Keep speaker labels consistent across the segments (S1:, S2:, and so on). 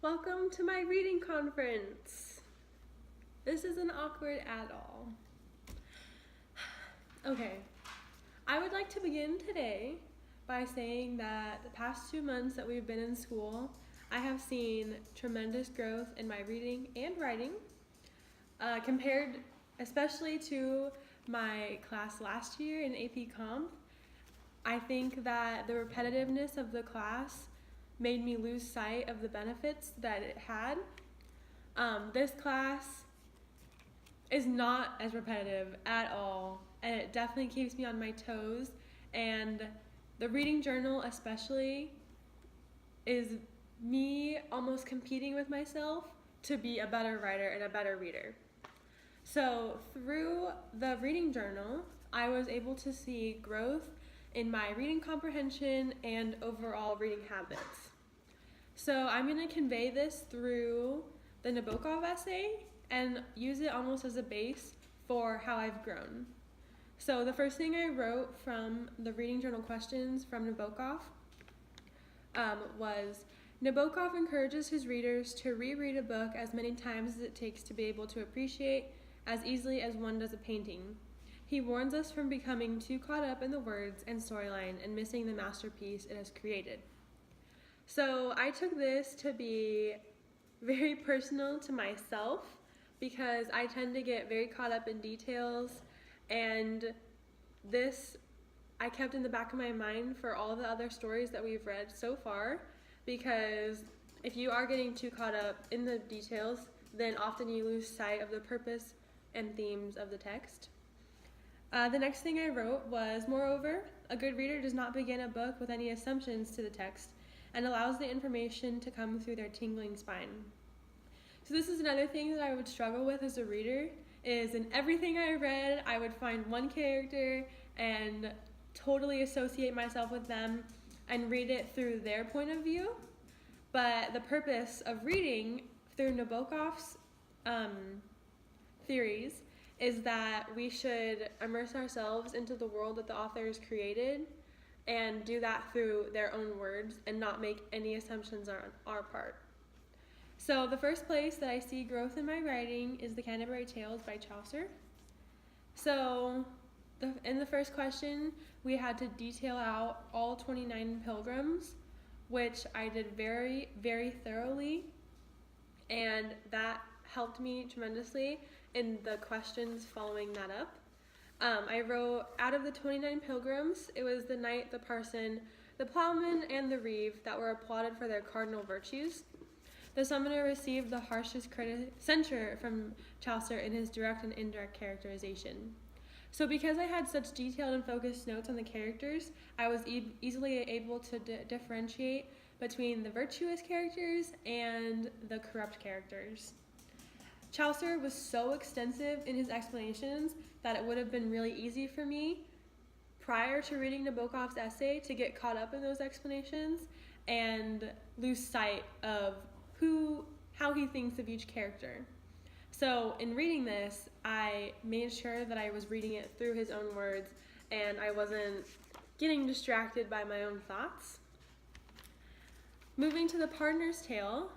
S1: Welcome to my reading conference. This isn't awkward at all. Okay, I would like to begin today by saying that the past 2 months that we've been in school, I have seen tremendous growth in my reading and writing, compared especially to my class last year in AP Comp. I think that the repetitiveness of the class made me lose sight of the benefits that it had. This class is not as repetitive at all, and it definitely keeps me on my toes, and the reading journal especially is me almost competing with myself to be a better writer and a better reader. So through the reading journal, I was able to see growth in my reading comprehension and overall reading habits. So I'm going to convey this through the Nabokov essay and use it almost as a base for how I've grown. So the first thing I wrote from the reading journal questions from Nabokov was, Nabokov encourages his readers to reread a book as many times as it takes to be able to appreciate as easily as one does a painting. He warns us from becoming too caught up in the words and storyline and missing the masterpiece it has created. So I took this to be very personal to myself because I tend to get very caught up in details, and this I kept in the back of my mind for all the other stories that we've read so far, because if you are getting too caught up in the details, then often you lose sight of the purpose and themes of the text. The next thing I wrote was, moreover, a good reader does not begin a book with any assumptions to the text and allows the information to come through their tingling spine. So this is another thing that I would struggle with as a reader, is in everything I read, I would find one character and totally associate myself with them and read it through their point of view. But the purpose of reading through Nabokov's theories is that we should immerse ourselves into the world that the author has created and do that through their own words and not make any assumptions on our part. So the first place that I see growth in my writing is the Canterbury Tales by Chaucer. So in the first question, we had to detail out all 29 pilgrims, which I did very, very thoroughly, and that helped me tremendously in the questions following that up. I wrote, out of the 29 pilgrims, it was the knight, the parson, the plowman, and the reeve that were applauded for their cardinal virtues. The summoner received the harshest censure from Chaucer in his direct and indirect characterization. So because I had such detailed and focused notes on the characters, I was easily able to differentiate between the virtuous characters and the corrupt characters. Chaucer was so extensive in his explanations that it would have been really easy for me prior to reading Nabokov's essay to get caught up in those explanations and lose sight of how he thinks of each character. So in reading this, I made sure that I was reading it through his own words and I wasn't getting distracted by my own thoughts. Moving to The Pardoner's Tale,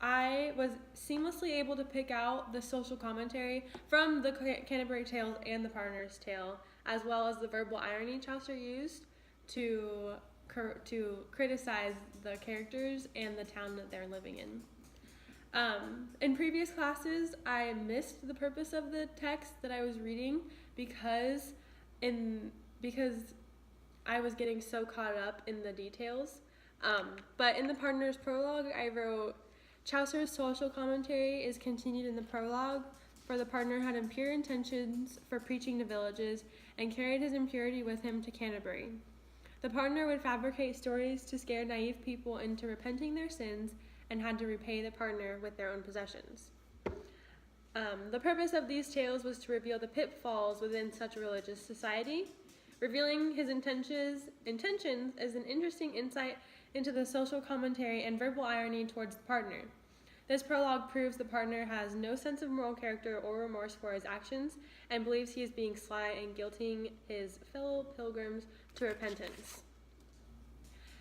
S1: I was seamlessly able to pick out the social commentary from the Canterbury Tales and The Pardoner's Tale, as well as the verbal irony Chaucer used to criticize the characters and the town that they're living in. In previous classes, I missed the purpose of the text that I was reading because I was getting so caught up in the details. But in the Pardoner's prologue, I wrote, Chaucer's social commentary is continued in the prologue, for the pardoner had impure intentions for preaching to villages and carried his impurity with him to Canterbury. The pardoner would fabricate stories to scare naive people into repenting their sins and had to repay the pardoner with their own possessions. The purpose of these tales was to reveal the pitfalls within such a religious society. Revealing his intentions is an interesting insight into the social commentary and verbal irony towards the pardoner. This prologue proves the pardoner has no sense of moral character or remorse for his actions and believes he is being sly and guilting his fellow pilgrims to repentance.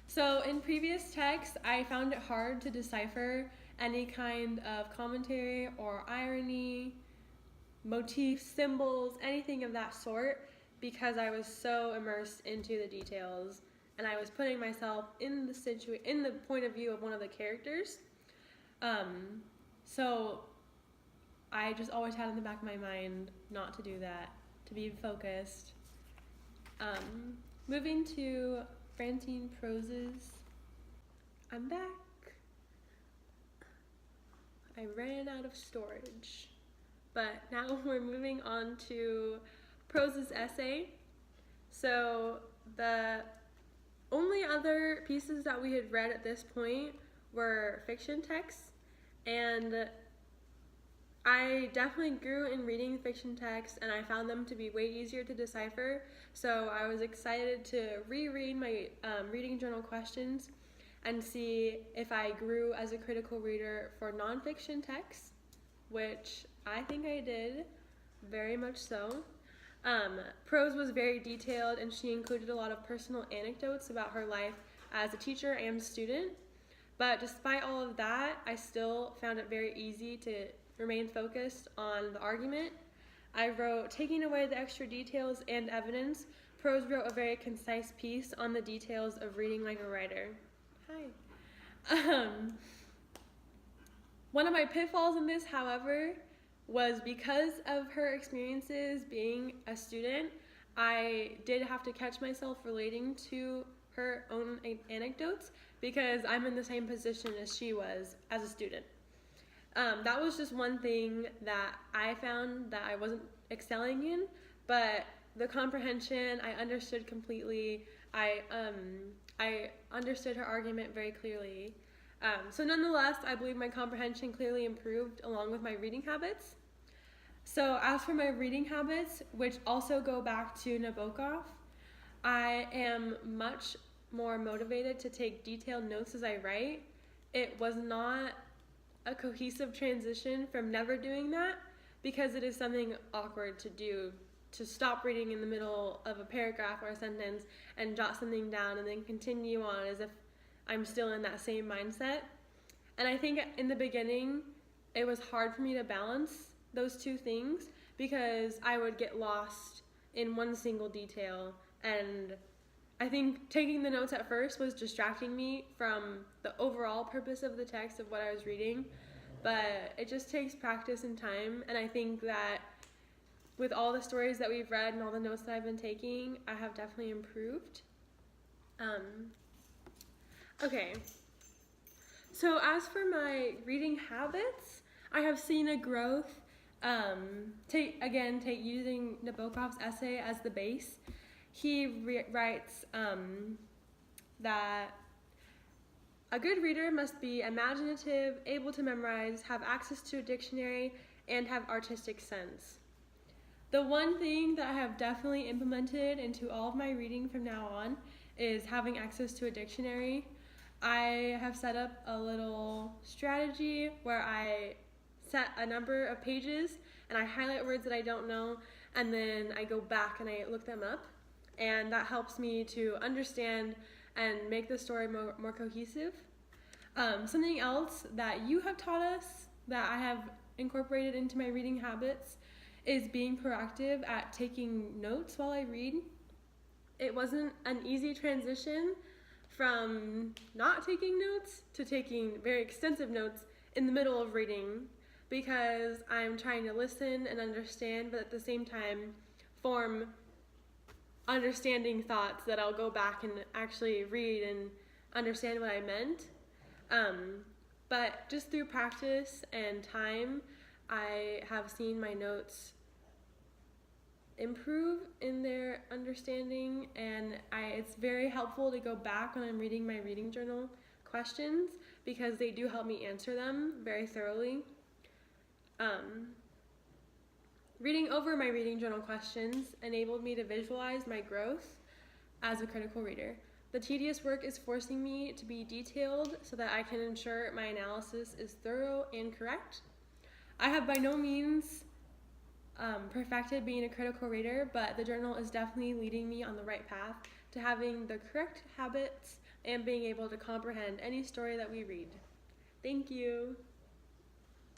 S1: So in previous texts, I found it hard to decipher any kind of commentary or irony, motifs, symbols, anything of that sort, because I was so immersed into the details and I was putting myself in the point of view of one of the characters. So I just always had in the back of my mind not to do that, to be focused. Moving to Francine Prose's. I'm back. I ran out of storage. But now we're moving on to Prose's essay. So the only other pieces that we had read at this point were fiction texts, and I definitely grew in reading fiction texts, and I found them to be way easier to decipher. So I was excited to reread my reading journal questions and see if I grew as a critical reader for nonfiction texts, which I think I did, very much so. Prose was very detailed, and she included a lot of personal anecdotes about her life as a teacher and student. But despite all of that, I still found it very easy to remain focused on the argument. I wrote, taking away the extra details and evidence, Prose wrote a very concise piece on the details of reading like a writer. Hi. One of my pitfalls in this, however, was because of her experiences being a student, I did have to catch myself relating to her own anecdotes because I'm in the same position as she was as a student. That was just one thing that I found that I wasn't excelling in, but the comprehension, I understood completely. I understood her argument very clearly. So nonetheless, I believe my comprehension clearly improved along with my reading habits. So as for my reading habits, which also go back to Nabokov, I am much more motivated to take detailed notes as I write. It was not a cohesive transition from never doing that, because it is something awkward to do, to stop reading in the middle of a paragraph or a sentence and jot something down and then continue on as if I'm still in that same mindset. And I think in the beginning, it was hard for me to balance those two things because I would get lost in one single detail, and I think taking the notes at first was distracting me from the overall purpose of the text of what I was reading, but it just takes practice and time, and I think that with all the stories that we've read and all the notes that I've been taking, I have definitely improved. Okay, so as for my reading habits, I have seen a growth. Using Nabokov's essay as the base, he writes that a good reader must be imaginative, able to memorize, have access to a dictionary, and have artistic sense. The one thing that I have definitely implemented into all of my reading from now on is having access to a dictionary. I have set up a little strategy where I set a number of pages and I highlight words that I don't know, and then I go back and I look them up, and that helps me to understand and make the story more cohesive. Something else that you have taught us that I have incorporated into my reading habits is being proactive at taking notes while I read. It wasn't an easy transition from not taking notes to taking very extensive notes in the middle of reading, because I'm trying to listen and understand, but at the same time form understanding thoughts that I'll go back and actually read and understand what I meant. But just through practice and time, I have seen my notes improve in their understanding, and it's very helpful to go back when I'm reading my reading journal questions because they do help me answer them very thoroughly. Reading over my reading journal questions enabled me to visualize my growth as a critical reader. The tedious work is forcing me to be detailed so that I can ensure my analysis is thorough and correct. I have by no means perfected being a critical reader, but the journal is definitely leading me on the right path to having the correct habits and being able to comprehend any story that we read. Thank you.